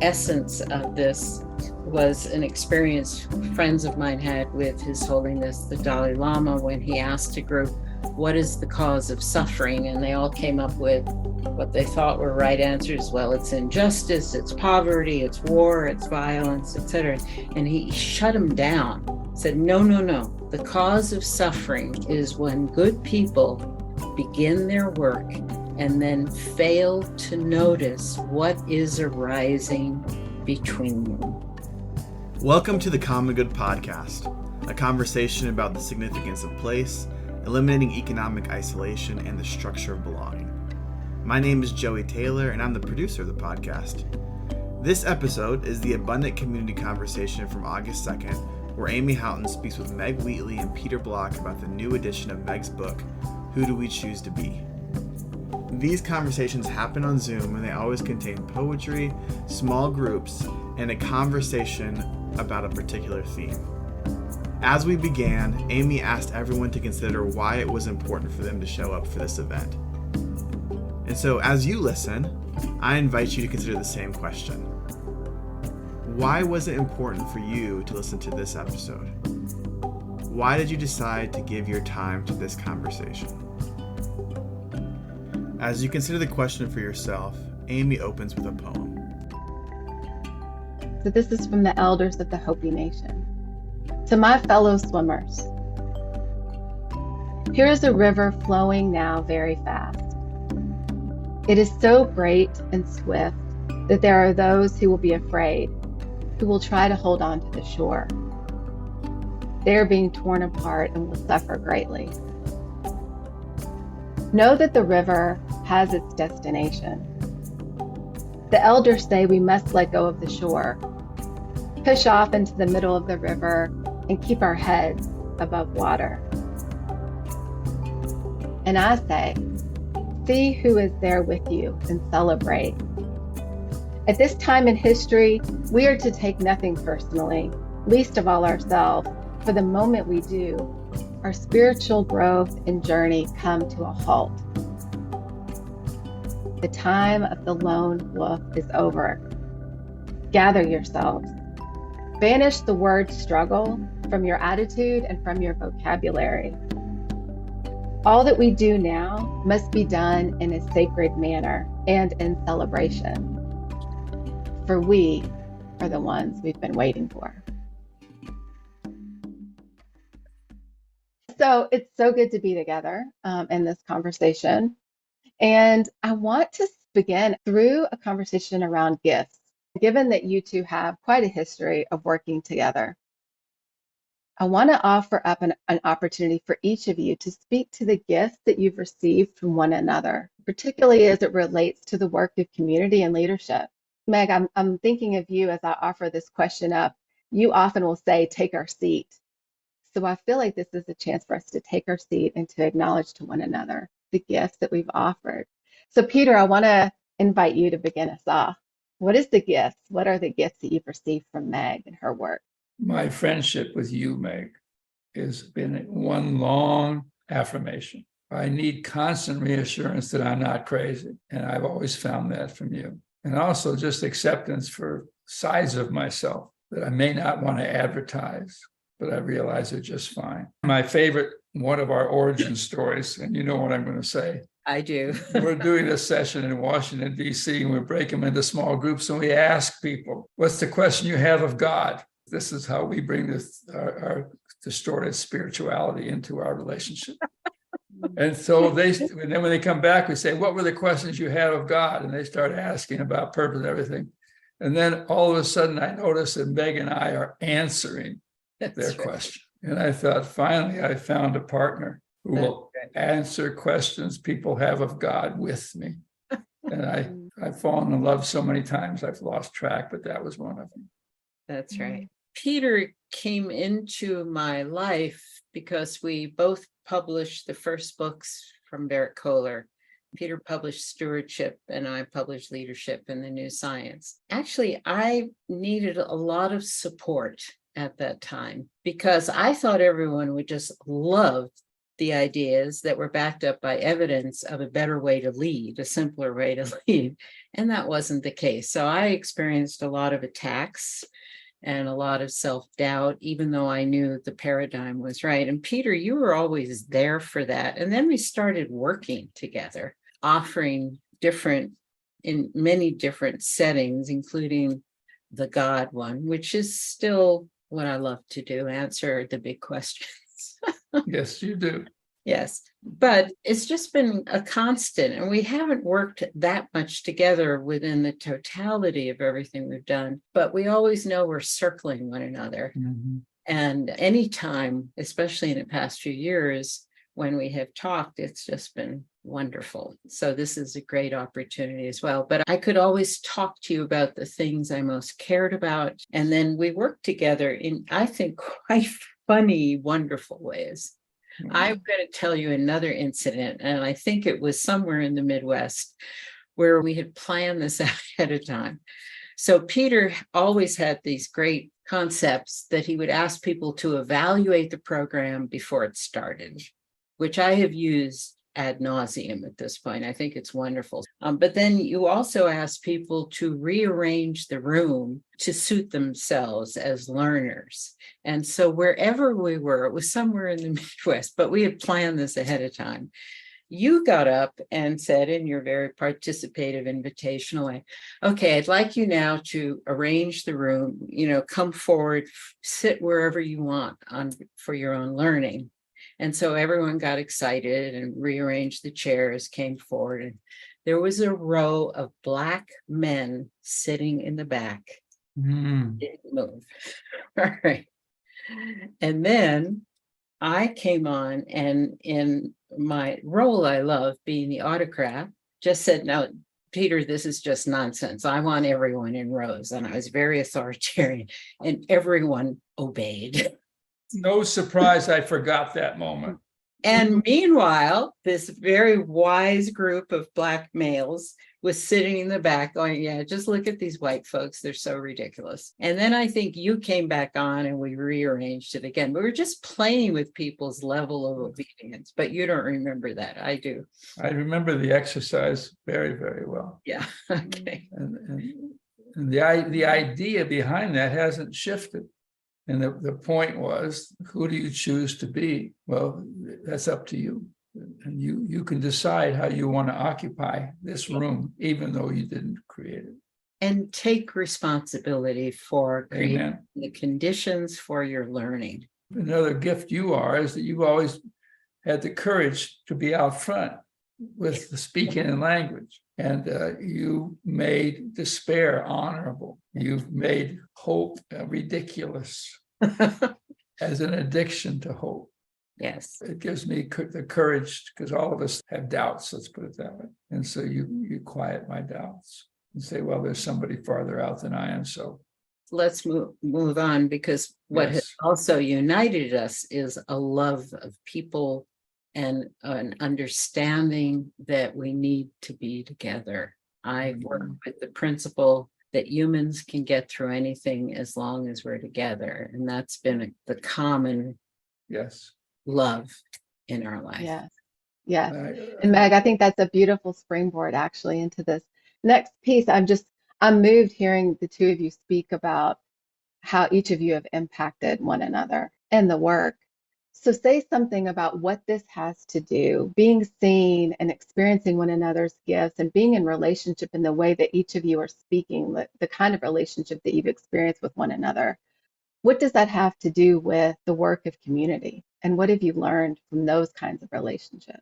essence of this was an experience friends of mine had with His Holiness the Dalai Lama when he asked a group, what is the cause of suffering? And they all came up with what they thought were right answers. Well, it's injustice, it's poverty, it's war, it's violence, etc. And he shut them down, said, no. The cause of suffering is when good people begin their work and then fail to notice what is arising between them. Welcome to the Common Good Podcast, a conversation about the significance of place, eliminating economic isolation, and the structure of belonging. My name is Joey Taylor, and I'm the producer of the podcast. This episode is the Abundant Community Conversation from August 2nd, where Amy Houghton speaks with Meg Wheatley and Peter Block about the new edition of Meg's book, Who Do We Choose to Be? These conversations happen on Zoom, and they always contain poetry, small groups, and a conversation about a particular theme. As we began, Amy asked everyone to consider why it was important for them to show up for this event. And so as you listen, I invite you to consider the same question. Why was it important for you to listen to this episode? Why did you decide to give your time to this conversation? As you consider the question for yourself, Amy opens with a poem. So this is from the elders of the Hopi Nation. To my fellow swimmers, here is a river flowing now very fast. It is so great and swift that there are those who will be afraid, who will try to hold on to the shore. They are being torn apart and will suffer greatly. Know that the river has its destination. The elders say we must let go of the shore, push off into the middle of the river, and keep our heads above water. And I say, see who is there with you and celebrate. At this time in history, we are to take nothing personally, least of all ourselves. For the moment we do, our spiritual growth and journey come to a halt. The time of the lone wolf is over. Gather yourselves. Banish the word struggle from your attitude and from your vocabulary. All that we do now must be done in a sacred manner and in celebration. For we are the ones we've been waiting for. So it's so good to be together in this conversation. And I want to begin through a conversation around gifts, given that you two have quite a history of working together. I want to offer up an opportunity for each of you to speak to the gifts that you've received from one another, particularly as it relates to the work of community and leadership. Meg, I'm thinking of you as I offer this question up. You often will say, take our seat. So I feel like this is a chance for us to take our seat and to acknowledge to one another the gifts that we've offered. So Peter, I want to invite you to begin us off. What is the gifts? What are the gifts that you've received from Meg and her work? My friendship with you, Meg, has been one long affirmation. I need constant reassurance that I'm not crazy, and I've always found that from you. And also just acceptance for sides of myself that I may not want to advertise, but I realize are just fine. My favorite, one of our origin stories, and you know what I'm going to say. I do. We're doing a session in Washington, D.C., and we break them into small groups, and we ask people, what's the question you have of God? This is how we bring this our distorted spirituality into our relationship. And so and then when they come back, we say, what were the questions you had of God? And they start asking about purpose and everything. And then all of a sudden, I notice that Meg and I are answering their question. And I thought, finally, I found a partner who will answer questions people have of God with me. And I've fallen in love so many times, I've lost track, but that was one of them. That's right. Peter came into my life because we both published the first books from Barrett Kohler. Peter published Stewardship and I published Leadership in the New Science. Actually, I needed a lot of support at that time because I thought everyone would just love the ideas that were backed up by evidence of a better way to lead, a simpler way to lead. And that wasn't the case. So I experienced a lot of attacks and a lot of self-doubt, even though I knew the paradigm was right. And Peter, you were always there for that. And then we started working together, offering in many different settings, including the God one, which is still what I love to do, answer the big questions. Yes, you do. Yes, but it's just been a constant, and we haven't worked that much together within the totality of everything we've done, but we always know we're circling one another. Mm-hmm. And anytime, especially in the past few years, when we have talked, it's just been wonderful. So this is a great opportunity as well. But I could always talk to you about the things I most cared about. And then we worked together in, I think, quite funny, wonderful ways. Mm-hmm. I'm going to tell you another incident, and I think it was somewhere in the Midwest where we had planned this ahead of time. So Peter always had these great concepts that he would ask people to evaluate the program before it started, which I have used ad nauseum at this point. I think it's wonderful. But then you also ask people to rearrange the room to suit themselves as learners. And so wherever we were, it was somewhere in the Midwest, but we had planned this ahead of time. You got up and said in your very participative, invitational way, okay, I'd like you now to arrange the room, come forward, sit wherever you want for your own learning. And so everyone got excited and rearranged the chairs, came forward, and there was a row of Black men sitting in the back. Didn't move. All right. And then I came on, and in my role I love, being the autocrat, just said, no, Peter, this is just nonsense. I want everyone in rows. And I was very authoritarian, and everyone obeyed. No surprise, I forgot that moment. And meanwhile, this very wise group of Black males was sitting in the back going, yeah, just look at these white folks. They're so ridiculous. And then I think you came back on and we rearranged it again. We were just playing with people's level of obedience, but you don't remember that. I do. I remember the exercise very, very well. Yeah. Okay. And the idea behind that hasn't shifted. And the point was, who do you choose to be? Well, that's up to you. And you can decide how you want to occupy this room, even though you didn't create it. And take responsibility for creating Amen. the conditions for your learning. Another gift you are is that you've always had the courage to be out front with the speaking in language. And you made despair honorable. You've made hope ridiculous as an addiction to hope. Yes. It gives me the courage, because all of us have doubts, let's put it that way. And so you quiet my doubts and say, well, there's somebody farther out than I am. So let's move on, because what has also united us is a love of people and an understanding that we need to be together. I work with the principle that humans can get through anything as long as we're together. And that's been the common love in our life. Yes. Yes. And Meg, I think that's a beautiful springboard actually into this next piece. I'm moved hearing the two of you speak about how each of you have impacted one another and the work. So say something about what this has to do, being seen and experiencing one another's gifts and being in relationship in the way that each of you are speaking, the kind of relationship that you've experienced with one another. What does that have to do with the work of community? And what have you learned from those kinds of relationships?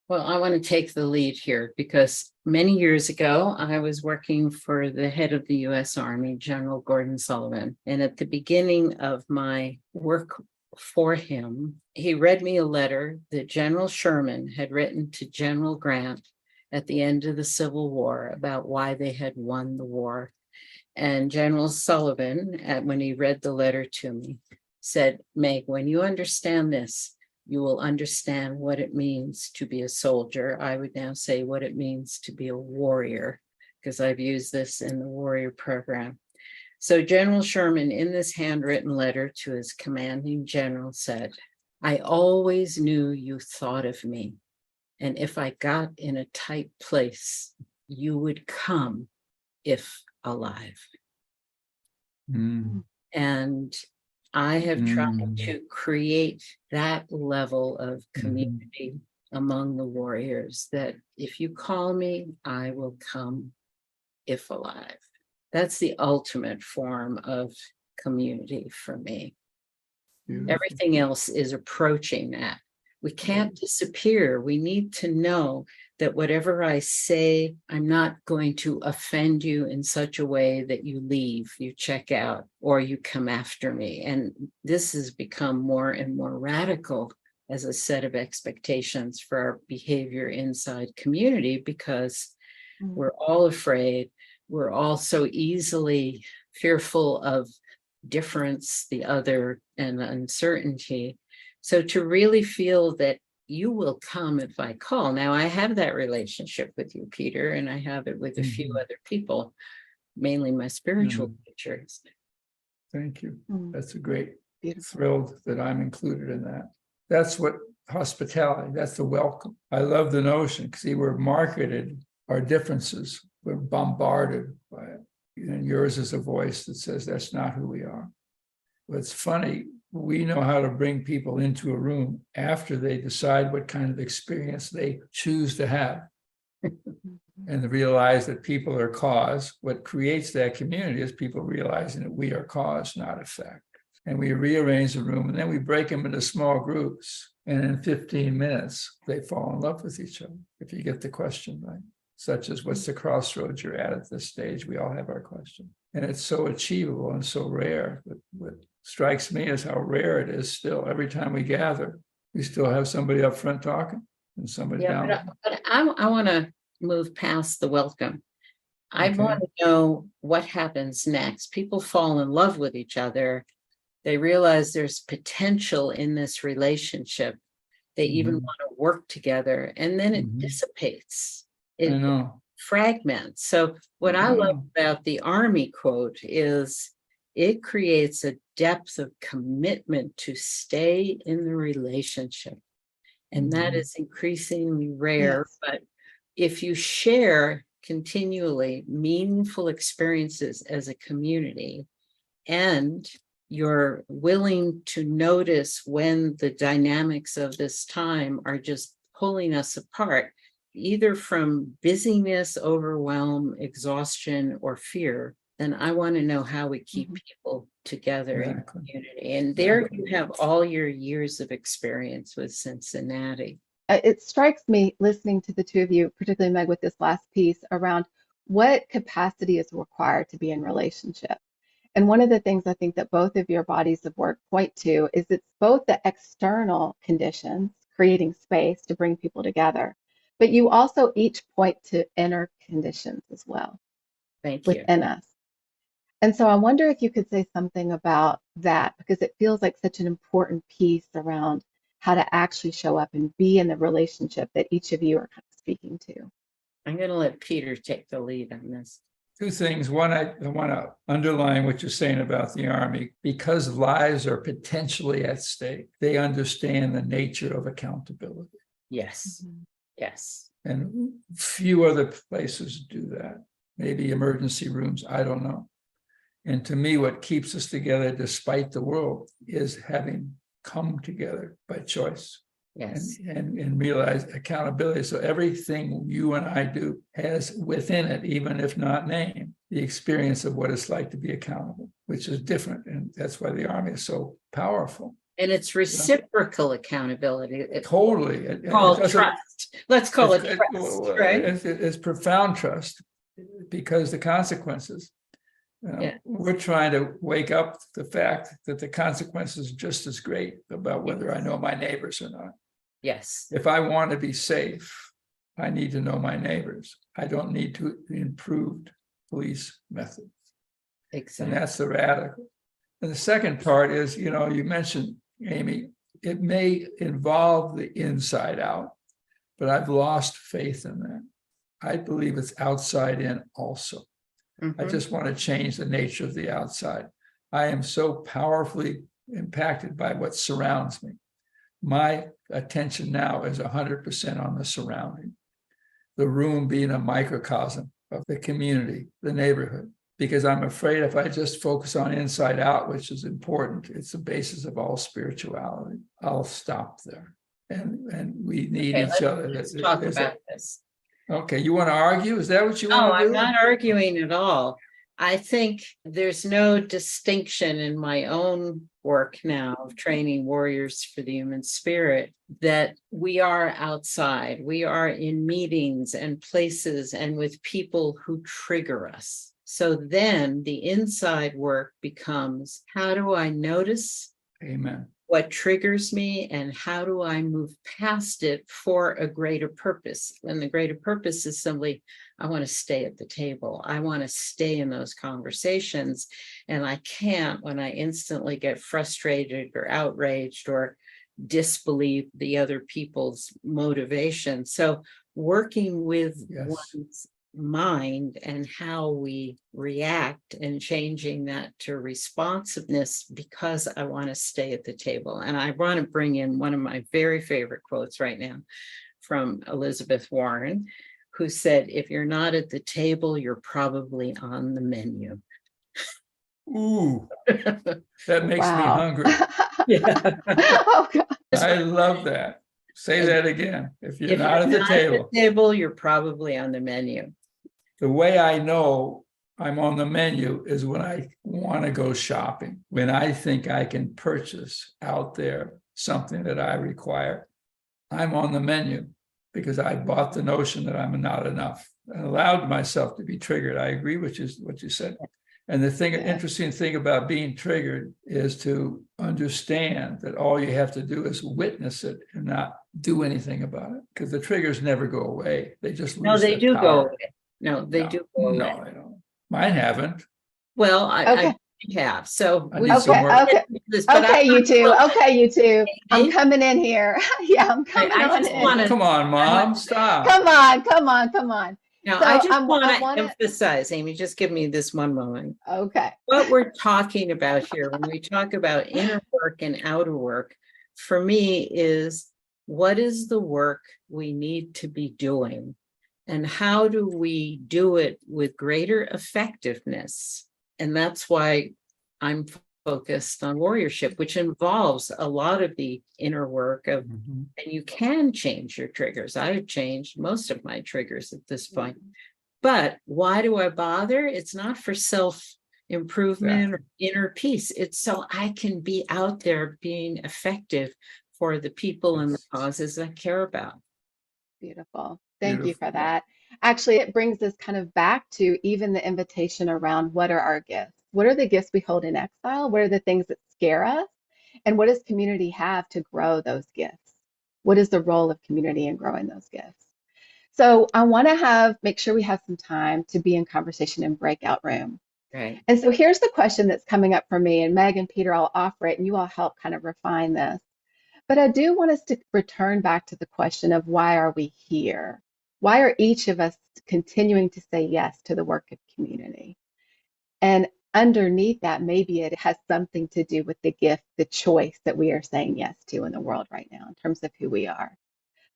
Well, I want to take the lead here, because many years ago, I was working for the head of the U.S. Army, General Gordon Sullivan. And at the beginning of my work for him, he read me a letter that General Sherman had written to General Grant at the end of the Civil War about why they had won the war. And General Sullivan, when he read the letter to me, said, Meg, when you understand this, you will understand what it means to be a soldier. I would now say what it means to be a warrior, because I've used this in the warrior program. So General Sherman, in this handwritten letter to his commanding general, said, I always knew you thought of me. And if I got in a tight place, you would come if alive. Mm. And I have tried Mm. to create that level of Mhm. community among the warriors, that if you call me, I will come if alive. That's the ultimate form of community for me. Beautiful. Everything else is approaching that. We can't disappear. We need to know that whatever I say, I'm not going to offend you in such a way that you leave, you check out, or you come after me. And this has become more and more radical as a set of expectations for our behavior inside community, because we're all afraid. We're all so easily fearful of difference, the other, and uncertainty. So to really feel that you will come if I call. Now, I have that relationship with you, Peter, and I have it with a few other people, mainly my spiritual teachers. Thank you. Mm. That's a great Beautiful. thrilled that I'm included in that. That's what hospitality, that's the welcome. I love the notion. See, we're marketed our differences. We're bombarded by it. And yours is a voice that says that's not who we are. But it's funny, we know how to bring people into a room after they decide what kind of experience they choose to have. And to realize that people are cause. What creates that community is people realizing that we are cause, not effect. And we rearrange the room, and then we break them into small groups. And in 15 minutes, they fall in love with each other, if you get the question right. Such as, what's the crossroads you're at this stage? We all have our question. And it's so achievable and so rare. But what strikes me is how rare it is still. Every time we gather, we still have somebody up front talking and somebody down. But I want to move past the welcome. I Okay. want to know what happens next. People fall in love with each other. They realize there's potential in this relationship. They even want to work together, and then it dissipates. I It know. fragments. So what I love about the Army quote is it creates a depth of commitment to stay in the relationship. And that is increasingly rare. Yes. But if you share continually meaningful experiences as a community, and you're willing to notice when the dynamics of this time are just pulling us apart, either from busyness, overwhelm, exhaustion, or fear, then I want to know how we keep people together in community. And there you have all your years of experience with Cincinnati. It strikes me listening to the two of you, particularly Meg, with this last piece around what capacity is required to be in relationship. And one of the things I think that both of your bodies of work point to is it's both the external conditions, creating space to bring people together, but you also each point to inner conditions as well. Thank you. Within us. And so I wonder if you could say something about that, because it feels like such an important piece around how to actually show up and be in the relationship that each of you are kind of speaking to. I'm going to let Peter take the lead on this. Two things. One, I want to underline what you're saying about the Army. Because lives are potentially at stake, they understand the nature of accountability. Yes. Yes. And few other places do that. Maybe emergency rooms, I don't know. And to me, what keeps us together despite the world is having come together by choice. Yes. And realize accountability. So everything you and I do has within it, even if not named, the experience of what it's like to be accountable, which is different. And that's why the Army is so powerful. And it's reciprocal accountability. Totally. Called trust. Let's call it trust, right? It's profound trust, because the consequences, we're trying to wake up the fact that the consequences are just as great about whether I know my neighbors or not. Yes. If I want to be safe, I need to know my neighbors. I don't need to improved police methods. Exactly. And that's the radical. And the second part is, you mentioned, Amy, it may involve the inside out, but I've lost faith in that. I believe it's outside in also. I just want to change the nature of the outside. I am so powerfully impacted by what surrounds me my attention now is 100% on the surrounding, the room being a microcosm of the community, the neighborhood, because I'm afraid if I just focus on inside out, which is important, it's the basis of all spirituality, I'll stop there. And we need each other. Let's talk about this. Okay, you want to argue? Is that what you No, want to do? I'm not arguing at all. I think there's no distinction in my own work now of training warriors for the human spirit that we are outside. We are in meetings and places and with people who trigger us. So then the inside work becomes, how do I notice Amen. what triggers me and how do I move past it for a greater purpose? And the greater purpose is simply, I want to stay at the table. I want to stay in those conversations. And I can't when I instantly get frustrated or outraged or disbelieve the other people's motivation. So working with one's mind and how we react and changing that to responsiveness because I want to stay at the table. And I want to bring in one of my very favorite quotes right now from Elizabeth Warren, who said, if you're not at the table, you're probably on the menu. Ooh, that makes me hungry. Yeah. Oh, God. I love that. Say that again. If you're not at the table, you're probably on the menu. The way I know I'm on the menu is when I want to go shopping, when I think I can purchase out there something that I require. I'm on the menu because I bought the notion that I'm not enough and allowed myself to be triggered. I agree with what you said. And the interesting thing about being triggered is to understand that all you have to do is witness it and not do anything about it, because the triggers never go away. They just lose. No, they do power. go away. No, they do go away. No, they don't. Mine haven't. Well, I have. So Okay, you two. Okay, you two. I'm coming in here. Yeah, I'm coming in. Come on, Mom. Stop. Come on. Now, so I just want to emphasize, Amy, just give me this one moment. Okay. What we're talking about here, when we talk about inner work and outer work, for me is what is the work we need to be doing? And how do we do it with greater effectiveness? And that's why I'm focused on warriorship, which involves a lot of the inner work of, and you can change your triggers. I've changed most of my triggers at this point. But why do I bother? It's not for self-improvement or inner peace. It's so I can be out there being effective for the people and the causes I care about. Beautiful. Thank you for that. Actually, it brings us kind of back to even the invitation around what are our gifts? What are the gifts we hold in exile? What are the things that scare us? And what does community have to grow those gifts? What is the role of community in growing those gifts? So I want to make sure we have some time to be in conversation in breakout room. Right. And so here's the question that's coming up for me, and Meg and Peter, I'll offer it and you all help kind of refine this. But I do want us to return back to the question of why are we here? Why are each of us continuing to say yes to the work of community? And underneath that, maybe it has something to do with the gift, the choice that we are saying yes to in the world right now in terms of who we are.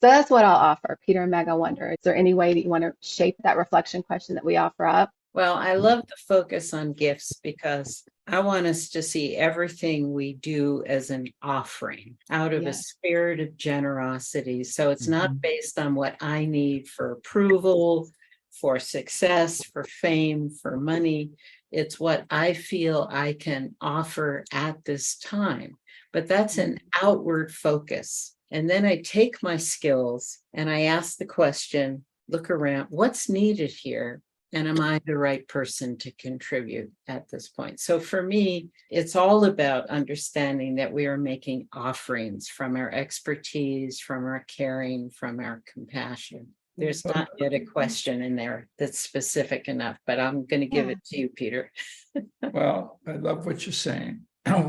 So that's what I'll offer. Peter and Meg, I wonder, is there any way that you want to shape that reflection question that we offer up? Well, I love the focus on gifts because I want us to see everything we do as an offering out of a spirit of generosity. So it's not based on what I need for approval, for success, for fame, for money. It's what I feel I can offer at this time. But that's an outward focus. And then I take my skills and I ask the question, look around, what's needed here? And am I the right person to contribute at this point? So for me, it's all about understanding that we are making offerings from our expertise, from our caring, from our compassion. There's not yet a question in there that's specific enough, but I'm going to give it to you, Peter. Well, I love what you're saying.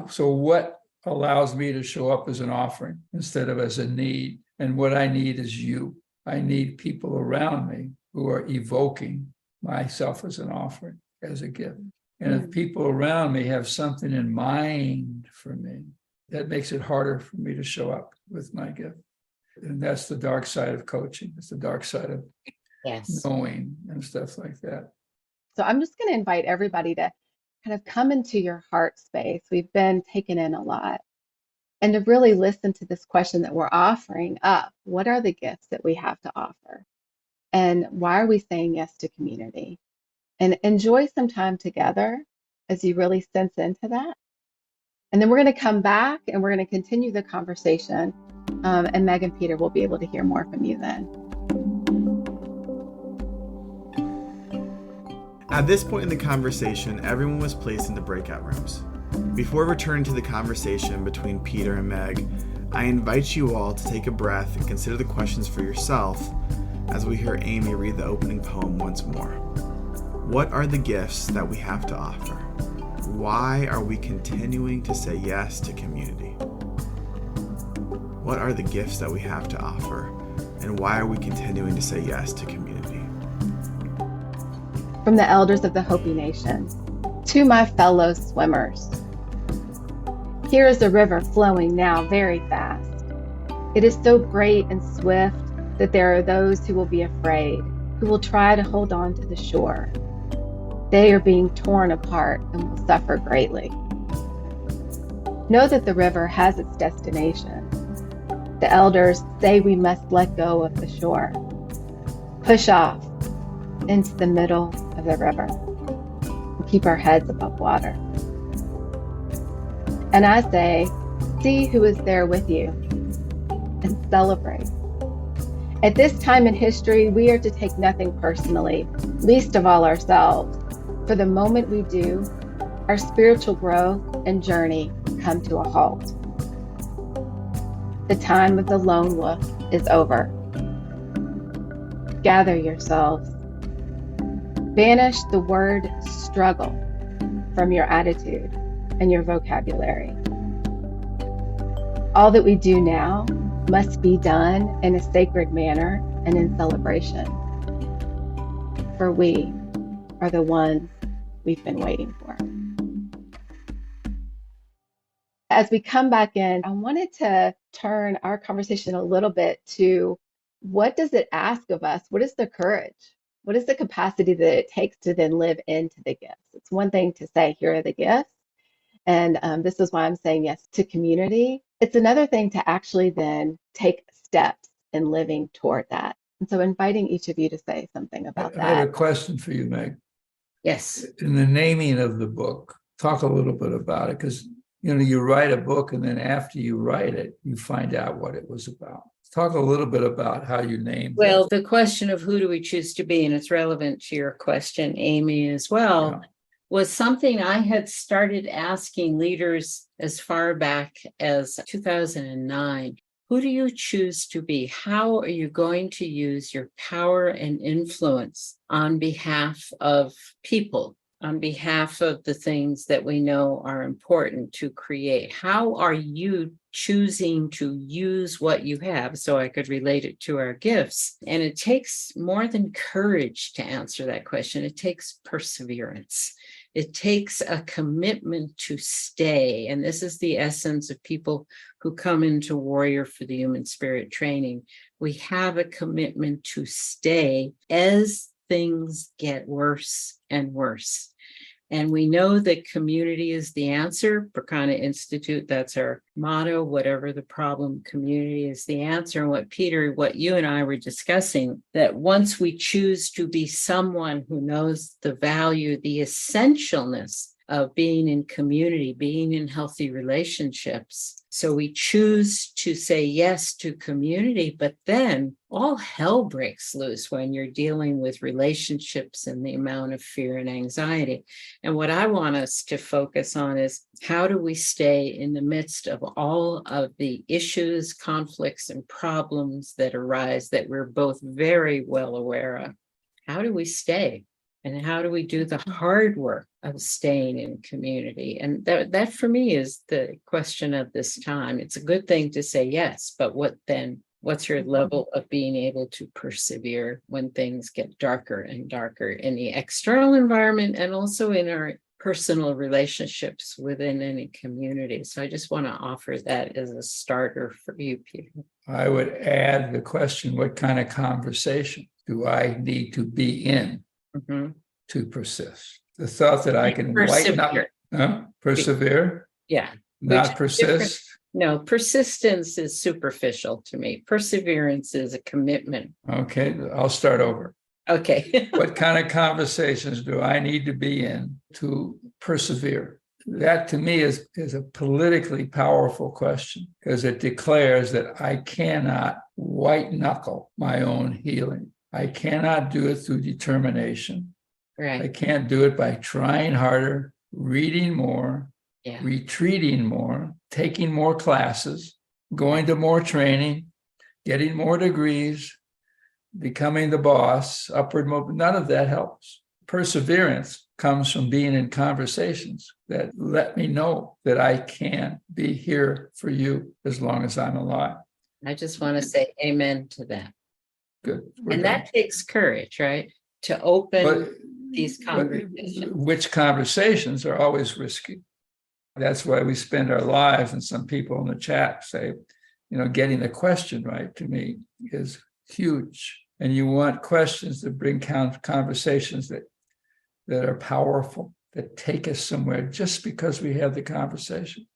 So what allows me to show up as an offering instead of as a need? And what I need is you. I need people around me who are evoking myself as an offering, as a gift. And if people around me have something in mind for me, That makes it harder for me to show up with my gift. And that's the dark side of coaching. It's the dark side of knowing and stuff like that. So I'm just going to invite everybody to kind of come into your heart space. We've been taken in a lot. And to really listen to this question that we're offering up. What are the gifts that we have to offer? And why are we saying yes to community? And enjoy some time together as you really sense into that. And then we're going to come back and we're going to continue the conversation. And Meg and Peter will be able to hear more from you then. At this point in the conversation, everyone was placed into breakout rooms. Before returning to the conversation between Peter and Meg, I invite you all to take a breath and consider the questions for yourself as we hear Amy read the opening poem once more. What are the gifts that we have to offer? Why are we continuing to say yes to community? What are the gifts that we have to offer, and why are we continuing to say yes to community? From the elders of the Hopi Nation, to my fellow swimmers. Here is a river flowing now very fast. It is so great and swift that there are those who will be afraid, who will try to hold on to the shore. They are being torn apart and will suffer greatly. Know that the river has its destination. The elders say we must let go of the shore, push off into the middle of the river, and keep our heads above water. And I say, see who is there with you and celebrate. At this time in history, we are to take nothing personally, least of all ourselves. For the moment we do, our spiritual growth and journey come to a halt. The time of the lone wolf is over. Gather yourselves. Banish the word struggle from your attitude and your vocabulary. All that we do now must be done in a sacred manner and in celebration. For we are the ones we've been waiting for. As we come back in, I wanted to turn our conversation a little bit to what does it ask of us? What is the courage? What is the capacity that it takes to then live into the gifts? It's one thing to say, here are the gifts, and this is why I'm saying yes to community. It's another thing to actually then take steps in living toward that. And so inviting each of you to say something about that. I have a question for you, Meg. Yes. In the naming of the book, talk a little bit about it, because you write a book and then after you write it, you find out what it was about. Talk a little bit about how you named Well, it. the question of who do we choose to be, and it's relevant to your question, Amy, as well, was something I had started asking leaders as far back as 2009. Who do you choose to be? How are you going to use your power and influence on behalf of people, on behalf of the things that we know are important to create? How are you choosing to use what you have? So I could relate it to our gifts. And it takes more than courage to answer that question. It takes perseverance. It takes a commitment to stay. And this is the essence of people who come into Warrior for the Human Spirit training. We have a commitment to stay as things get worse and worse. And we know that community is the answer. Prakana Institute, that's our motto. Whatever the problem, community is the answer. And what you and I were discussing, that once we choose to be someone who knows the value, the essentialness of being in community, being in healthy relationships. So we choose to say yes to community, but then all hell breaks loose when you're dealing with relationships and the amount of fear and anxiety. And what I want us to focus on is how do we stay in the midst of all of the issues, conflicts, and problems that arise that we're both very well aware of? How do we stay? And how do we do the hard work of staying in community? And that for me is the question of this time. It's a good thing to say yes, but what then? What's your level of being able to persevere when things get darker and darker in the external environment and also in our personal relationships within any community. So I just want to offer that as a starter for you, Peter. I would add the question, what kind of conversation do I need to be in to persist? The thought that I can persevere, yeah, not persist. No, persistence is superficial to me. Perseverance is a commitment. Okay, I'll start over. Okay. What kind of conversations do I need to be in to persevere? That to me is a politically powerful question, because it declares that I cannot white knuckle my own healing. I cannot do it through determination. Right. I can't do it by trying harder, reading more, retreating more, taking more classes, going to more training, getting more degrees, becoming the boss, upward movement. None of that helps. Perseverance comes from being in conversations that let me know that I can be here for you as long as I'm alive. I just want to say amen to that. Good. That takes courage, right? To open these conversations. Which conversations are always risky. That's why we spend our lives, and some people in the chat say, getting the question right to me is huge. And you want questions that bring conversations that are powerful, that take us somewhere just because we have the conversation.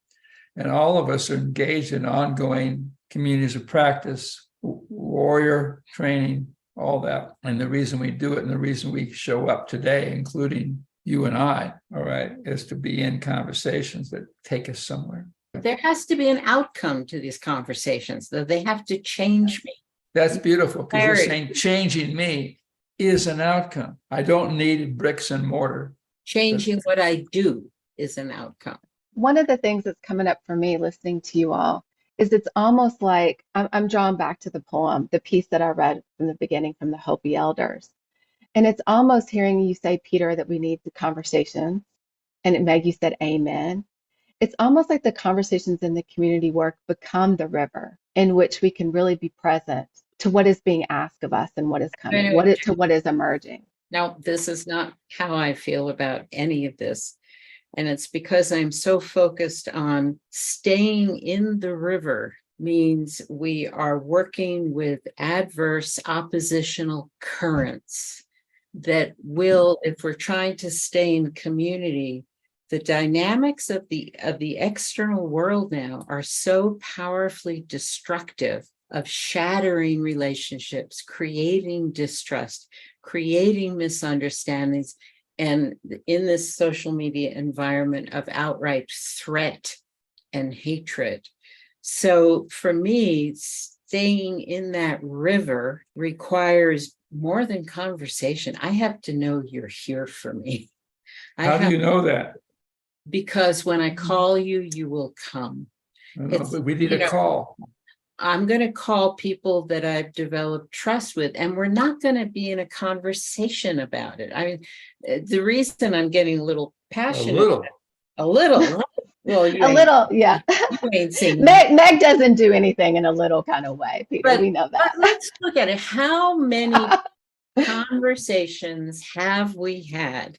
And all of us are engaged in ongoing communities of practice, warrior training, all that. And the reason we do it and the reason we show up today, including you and I, all right, is to be in conversations that take us somewhere. There has to be an outcome to these conversations, though. They have to change me. That's beautiful, because you're saying changing me is an outcome. I don't need bricks and mortar. Changing what I do is an outcome. One of the things that's coming up for me listening to you all is it's almost like I'm drawn back to the poem, the piece that I read from the beginning from the Hopi Elders. And it's almost hearing you say, Peter, that we need the conversations. And Meg, you said amen. It's almost like the conversations in the community work become the river in which we can really be present to what is being asked of us and what is coming, to what is emerging. Now, this is not how I feel about any of this. And it's because I'm so focused on staying in the river means we are working with adverse oppositional currents that will, if we're trying to stay in community, the dynamics of the external world now are so powerfully destructive of shattering relationships, creating distrust, creating misunderstandings, and in this social media environment of outright threat and hatred. So for me, staying in that river requires more than conversation. I have to know you're here for me. How do you know that? Because when I call you, you will come. But we need a call. I'm going to call people that I've developed trust with, and we're not going to be in a conversation about it. I mean, the reason I'm getting a little passionate, a little. Well, a little, yeah. You ain't seen Meg doesn't do anything in a little kind of way, Peter. But, we know that. Let's look at it. How many conversations have we had?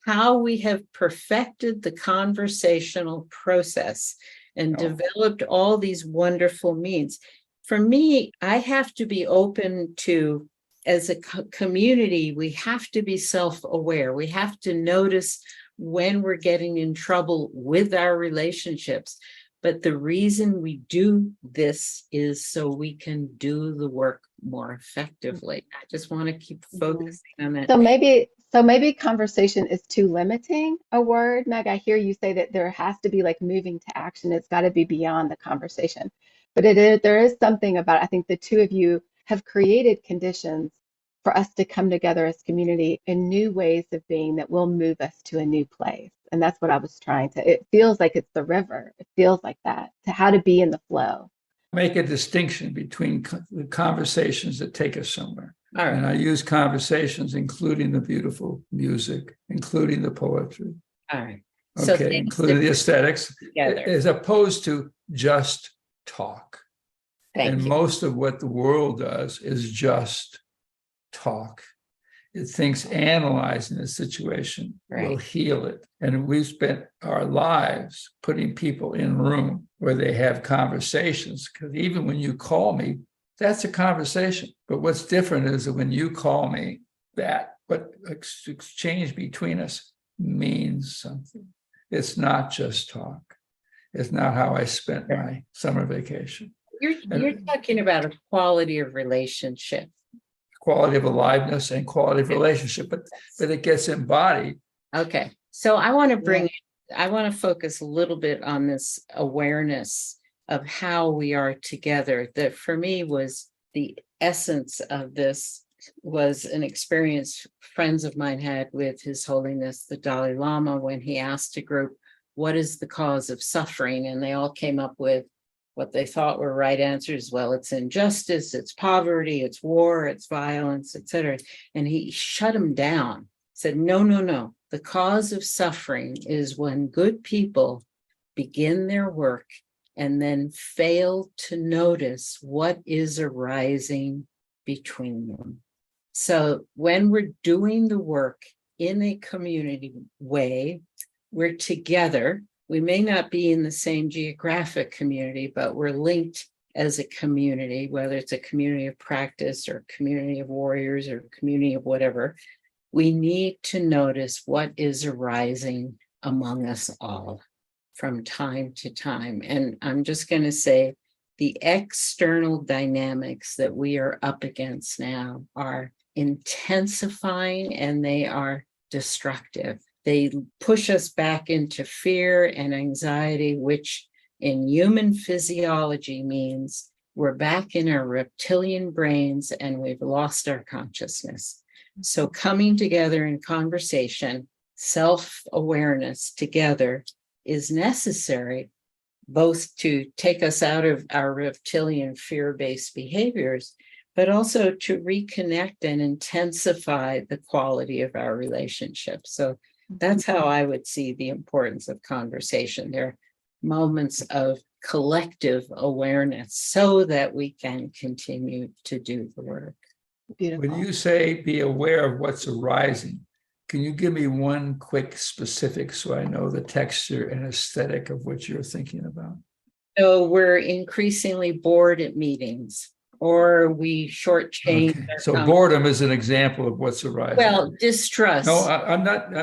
How we have perfected the conversational process and developed all these wonderful means. For me, I have to be open to, as a community, we have to be self-aware. We have to notice when we're getting in trouble with our relationships. But the reason we do this is so we can do the work more effectively. I just want to keep focusing on that. So maybe conversation is too limiting a word. Meg, I hear you say that there has to be like moving to action. It's got to be beyond the conversation. But there is something about, I think the two of you have created conditions for us to come together as community in new ways of being that will move us to a new place. And that's what I was trying to, it feels like it's the river. It feels like that, to how to be in the flow. Make a distinction between the conversations that take us somewhere. All right. And I use conversations, including the beautiful music, including the poetry. All right. Okay, so including the aesthetics, together, as opposed to just talk. Thank you. Most of what the world does is just talk. It thinks analyzing the situation will heal it. And we've spent our lives putting people in a room where they have conversations, because even when you call me, that's a conversation. But what's different is that when you call me, that what exchange between us means something. It's not just talk. It's not how I spent my summer vacation. You're talking about a quality of relationship. Quality of aliveness and quality of relationship, but it gets embodied. Okay. So I want to focus a little bit on this awareness of how we are together. That for me was the essence of this, was an experience friends of mine had with His Holiness the Dalai Lama when he asked a group, what is the cause of suffering? And they all came up with what they thought were right answers. Well, it's injustice, it's poverty, it's war, it's violence, etc. And he shut them down, said, no. The cause of suffering is when good people begin their work and then fail to notice what is arising between them. So when we're doing the work in a community way, we're together. We may not be in the same geographic community, but we're linked as a community, whether it's a community of practice or community of warriors or community of whatever. We need to notice what is arising among us all from time to time. And I'm just going to say the external dynamics that we are up against now are intensifying and they are destructive. They push us back into fear and anxiety, which in human physiology means we're back in our reptilian brains and we've lost our consciousness. So coming together in conversation, self-awareness together is necessary, both to take us out of our reptilian fear-based behaviors, but also to reconnect and intensify the quality of our relationship. So that's how I would see the importance of conversation. There are moments of collective awareness so that we can continue to do the work. Beautiful. When you say be aware of what's arising, can you give me one quick specific so I know the texture and aesthetic of what you're thinking about? So we're increasingly bored at meetings, or we shortchange. Okay. So boredom is an example of what's arising. Well, distrust. No, I'm not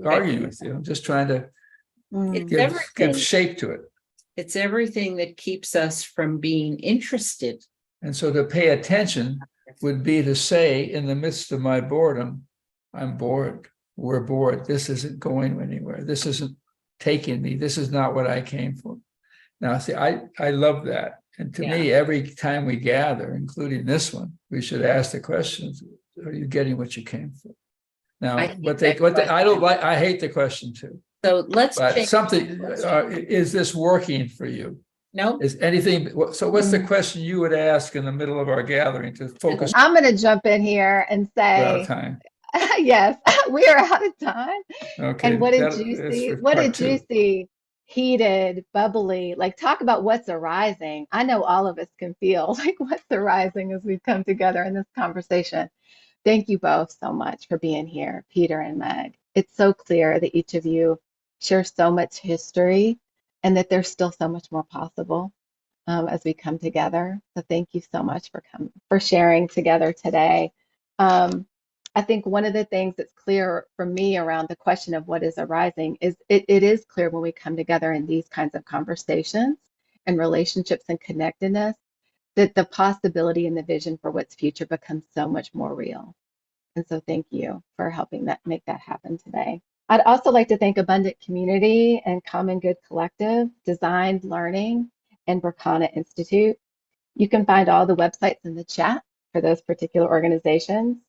arguing with you. I'm just trying to give shape to it. It's everything that keeps us from being interested. And so to pay attention would be to say, in the midst of my boredom, I'm bored. We're bored. This isn't going anywhere. This isn't taking me. This is not what I came for. Now, see, I love that. And to me, every time we gather, including this one, we should ask the questions, are you getting what you came for? Now, I hate the question too. So let's change something. Is this working for you? No. Is anything? So what's the question you would ask in the middle of our gathering to focus? I'm going to jump in here and say, out of time. Yes, we are out of time. Okay. And what did you see? What did you see? Heated, bubbly, like talk about what's arising. I know all of us can feel like what's arising as we've come together in this conversation. Thank you both so much for being here, Peter and Meg. It's so clear that each of you share so much history and that there's still so much more possible as we come together. So thank you so much for sharing together today. I think one of the things that's clear for me around the question of what is arising is it is clear when we come together in these kinds of conversations and relationships and connectedness that the possibility and the vision for what's future becomes so much more real. And so thank you for helping make that happen today. I'd also like to thank Abundant Community and Common Good Collective, Designed Learning, and Berkana Institute. You can find all the websites in the chat for those particular organizations.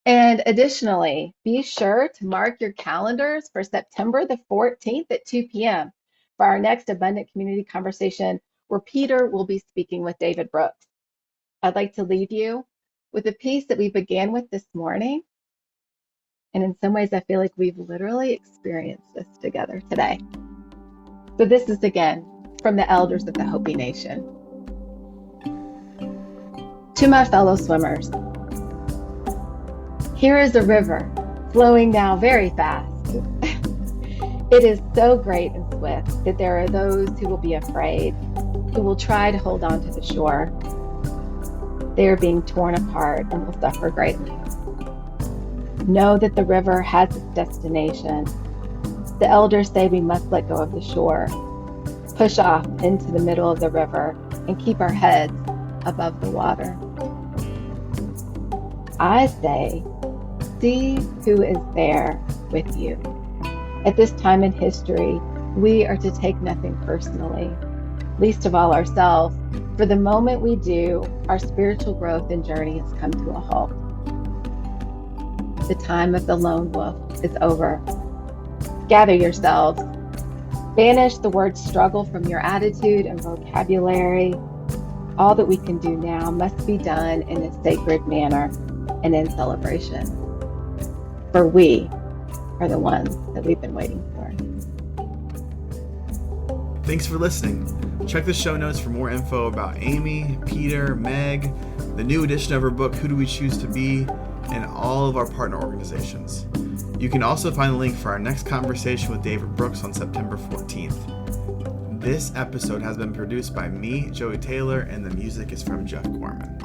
And additionally, be sure to mark your calendars for September the 14th at 2 p.m. for our next Abundant Community conversation, where Peter will be speaking with David Brooks. I'd like to leave you with a piece that we began with this morning. And in some ways, I feel like we've literally experienced this together today. So this is again from the elders of the Hopi Nation. To my fellow swimmers, Here is a river, flowing now very fast. It is so great and swift that there are those who will be afraid, who will try to hold on to the shore. They are being torn apart and will suffer greatly. Know that the river has its destination. The elders say we must let go of the shore, push off into the middle of the river, and keep our heads above the water. I say, see who is there with you. At this time in history, we are to take nothing personally, least of all ourselves. For the moment we do, our spiritual growth and journey has come to a halt. The time of the lone wolf is over. Gather yourselves. Banish the word struggle from your attitude and vocabulary. All that we can do now must be done in a sacred manner and in celebration. For we are the ones that we've been waiting for. Thanks for listening. Check the show notes for more info about Amy, Peter, Meg, the new edition of her book, Who Do We Choose to Be, and all of our partner organizations. You can also find the link for our next conversation with David Brooks on September 14th. This episode has been produced by me, Joey Taylor, and the music is from Jeff Gorman.